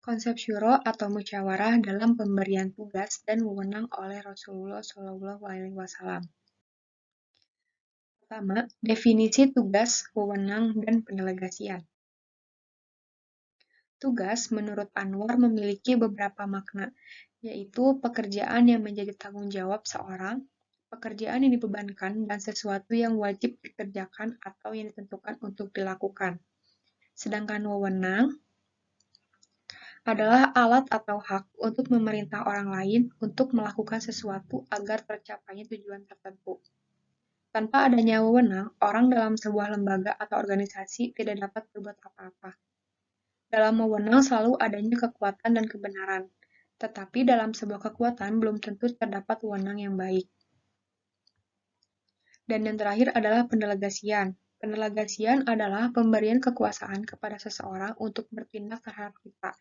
Konsep syuro atau musyawarah dalam pemberian tugas dan wewenang oleh Rasulullah SAW. Pertama, definisi tugas, wewenang, dan pendelegasian. Tugas, menurut Anwar, memiliki beberapa makna, yaitu pekerjaan yang menjadi tanggung jawab seorang, pekerjaan yang dibebankan, dan sesuatu yang wajib dikerjakan atau yang ditentukan untuk dilakukan. Sedangkan wewenang adalah alat atau hak untuk memerintah orang lain untuk melakukan sesuatu agar tercapainya tujuan tertentu. Tanpa adanya wewenang, orang dalam sebuah lembaga atau organisasi tidak dapat berbuat apa-apa. Dalam wewenang selalu adanya kekuatan dan kebenaran, tetapi dalam sebuah kekuatan belum tentu terdapat wewenang yang baik. Dan yang terakhir adalah pendelegasian. Pendelegasian adalah pemberian kekuasaan kepada seseorang untuk bertindak terhadap kita,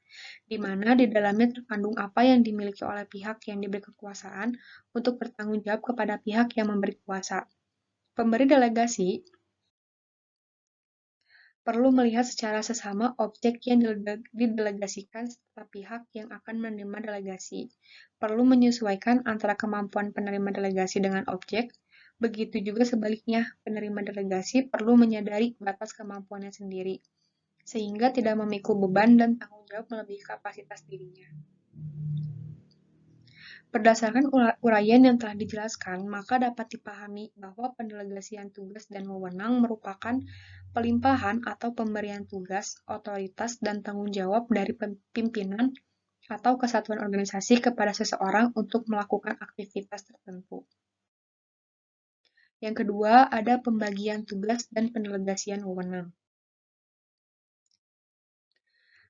di mana di dalamnya terkandung apa yang dimiliki oleh pihak yang diberi kekuasaan untuk bertanggung jawab kepada pihak yang memberi kuasa. Pemberi delegasi perlu melihat secara sesama objek yang didelegasikan serta pihak yang akan menerima delegasi. Perlu menyesuaikan antara kemampuan penerima delegasi dengan objek, begitu juga sebaliknya, penerima delegasi perlu menyadari batas kemampuannya sendiri, sehingga tidak memikul beban dan tanggung jawab melebihi kapasitas dirinya. Berdasarkan uraian yang telah dijelaskan, maka dapat dipahami bahwa pendelegasian tugas dan wewenang merupakan pelimpahan atau pemberian tugas, otoritas, dan tanggung jawab dari pimpinan atau kesatuan organisasi kepada seseorang untuk melakukan aktivitas tertentu. Yang kedua, ada pembagian tugas dan pendelegasian wewenang.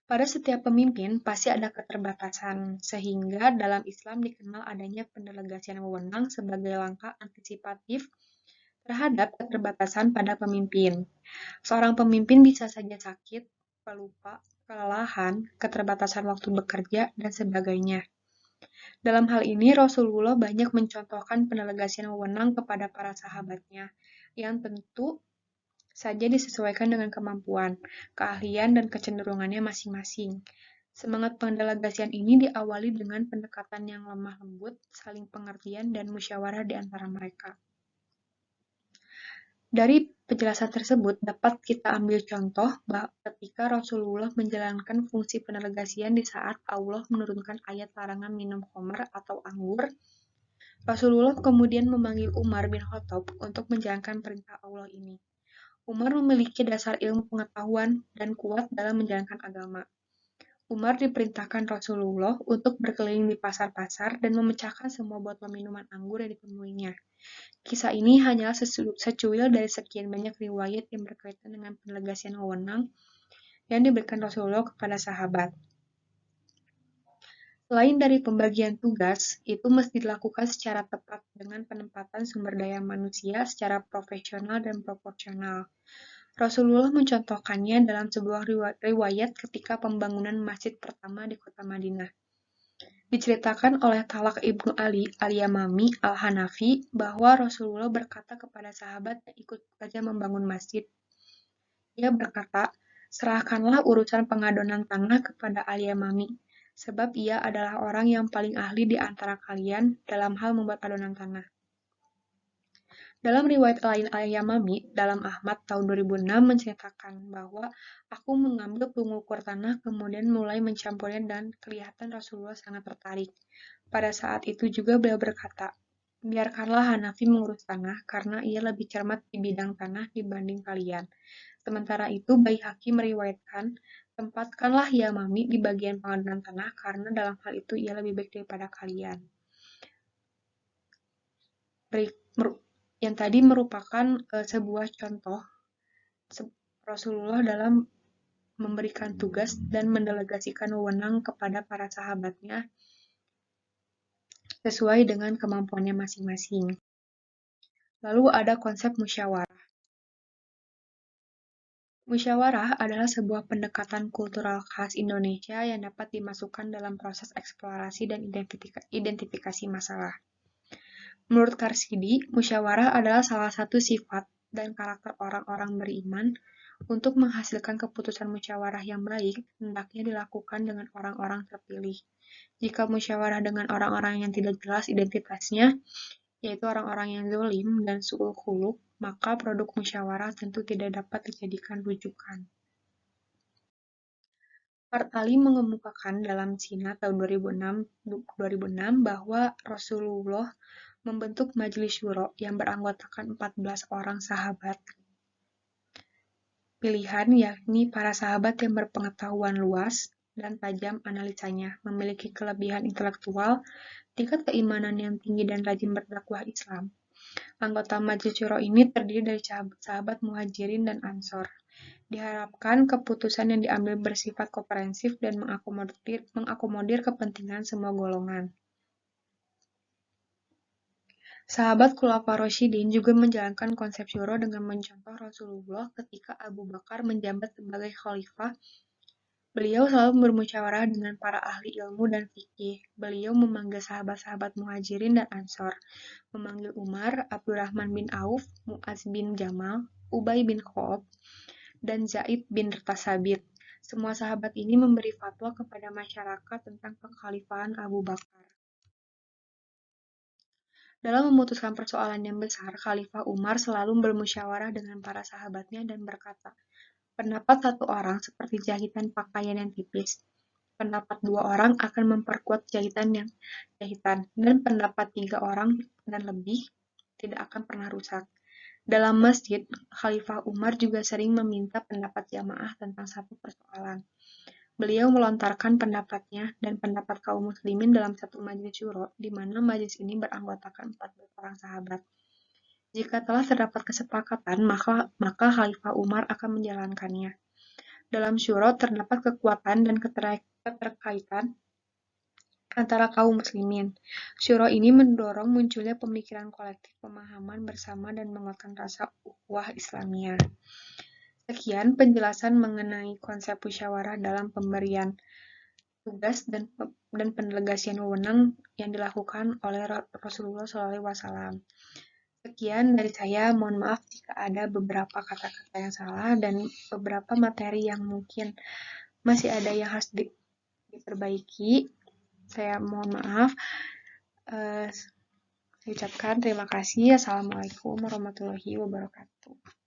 Pada setiap pemimpin pasti ada keterbatasan, sehingga dalam Islam dikenal adanya pendelegasian wewenang sebagai langkah antisipatif terhadap keterbatasan pada pemimpin. Seorang pemimpin bisa saja sakit, pelupa, kelelahan, keterbatasan waktu bekerja, dan sebagainya. Dalam hal ini, Rasulullah banyak mencontohkan pendelegasian wewenang kepada para sahabatnya, yang tentu saja disesuaikan dengan kemampuan, keahlian, dan kecenderungannya masing-masing. Semangat pendelegasian ini diawali dengan pendekatan yang lemah lembut, saling pengertian, dan musyawarah di antara mereka. Dari penjelasan tersebut dapat kita ambil contoh ketika Rasulullah menjalankan fungsi pendelegasian di saat Allah menurunkan ayat larangan minum khamr atau anggur. Rasulullah kemudian memanggil Umar bin Khattab untuk menjalankan perintah Allah ini. Umar memiliki dasar ilmu pengetahuan dan kuat dalam menjalankan agama. Umar diperintahkan Rasulullah untuk berkeliling di pasar-pasar dan memecahkan semua botol minuman anggur yang ditemuinya. Kisah ini hanyalah secuil dari sekian banyak riwayat yang berkaitan dengan pendelegasian wewenang yang diberikan Rasulullah kepada sahabat. Selain dari pembagian tugas, itu mesti dilakukan secara tepat dengan penempatan sumber daya manusia secara profesional dan proporsional. Rasulullah mencontohkannya dalam sebuah riwayat ketika pembangunan masjid pertama di kota Madinah. Diceritakan oleh Talak ibnu Ali al-Yamami al-Hanafi bahwa Rasulullah berkata kepada sahabat yang ikut bekerja membangun masjid. Ia berkata, serahkanlah urusan pengadonan tanah kepada al-Yamami, sebab ia adalah orang yang paling ahli di antara kalian dalam hal membuat adonan tanah. Dalam riwayat lain Al-Yamami dalam Ahmad tahun 2006 menceritakan bahwa aku mengambil pengukur tanah kemudian mulai mencampurnya dan kelihatan Rasulullah sangat tertarik. Pada saat itu juga beliau berkata, biarkanlah Hanafi mengurus tanah karena ia lebih cermat di bidang tanah dibanding kalian. Sementara itu Baihaqi meriwayatkan, tempatkanlah Yamami di bagian pengadunan tanah karena dalam hal itu ia lebih baik daripada kalian. Yang tadi merupakan sebuah contoh Rasulullah dalam memberikan tugas dan mendelegasikan wewenang kepada para sahabatnya sesuai dengan kemampuannya masing-masing. Lalu ada konsep musyawarah. Musyawarah adalah sebuah pendekatan kultural khas Indonesia yang dapat dimasukkan dalam proses eksplorasi dan identifikasi masalah. Menurut Karsidi, musyawarah adalah salah satu sifat dan karakter orang-orang beriman Untuk menghasilkan keputusan musyawarah yang baik, hendaknya dilakukan dengan orang-orang terpilih. Jika musyawarah dengan orang-orang yang tidak jelas identitasnya, yaitu orang-orang yang zalim dan su'ul khuluq, maka produk musyawarah tentu tidak dapat dijadikan rujukan. Part Ali mengemukakan dalam Cina tahun 2006 bahwa Rasulullah membentuk Majelis Syuro yang beranggotakan 14 orang sahabat pilihan, yakni para sahabat yang berpengetahuan luas dan tajam analisanya, memiliki kelebihan intelektual, tingkat keimanan yang tinggi dan rajin berdakwah Islam. Anggota Majelis Syuro ini terdiri dari sahabat Muhajirin dan Ansor. Diharapkan keputusan yang diambil bersifat komprehensif dan mengakomodir kepentingan semua golongan. Sahabat Khulafaur Rasyidin juga menjalankan konsep syuro dengan mencontoh Rasulullah ketika Abu Bakar menjabat sebagai khalifah. Beliau selalu bermusyawarah dengan para ahli ilmu dan fikih. Beliau memanggil sahabat-sahabat Muhajirin dan Ansor, memanggil Umar, Abdurrahman bin Auf, Mu'az bin Jamal, Ubay bin Khalaf, dan Zaid bin Tasabit. Semua sahabat ini memberi fatwa kepada masyarakat tentang kekhalifahan Abu Bakar. Dalam memutuskan persoalan yang besar, Khalifah Umar selalu bermusyawarah dengan para sahabatnya dan berkata, pendapat satu orang seperti jahitan pakaian yang tipis. Pendapat dua orang akan memperkuat jahitan, dan pendapat 3 orang dan lebih tidak akan pernah rusak. Dalam masjid, Khalifah Umar juga sering meminta pendapat jamaah tentang satu persoalan. Beliau melontarkan pendapatnya dan pendapat kaum muslimin dalam satu majelis syuro, di mana majelis ini beranggotakan 14 orang sahabat. Jika telah terdapat kesepakatan, maka Khalifah Umar akan menjalankannya. Dalam syuro terdapat kekuatan dan keterkaitan antara kaum muslimin. Syuro ini mendorong munculnya pemikiran kolektif, pemahaman bersama, dan menguatkan rasa ukhuwah Islamiyah. Sekian penjelasan mengenai konsep musyawarah dalam pemberian tugas dan pendelegasian wewenang yang dilakukan oleh Rasulullah SAW. Sekian dari saya, mohon maaf jika ada beberapa kata-kata yang salah dan beberapa materi yang mungkin masih ada yang harus diperbaiki. Saya mohon maaf. Saya ucapkan terima kasih. Assalamualaikum warahmatullahi wabarakatuh.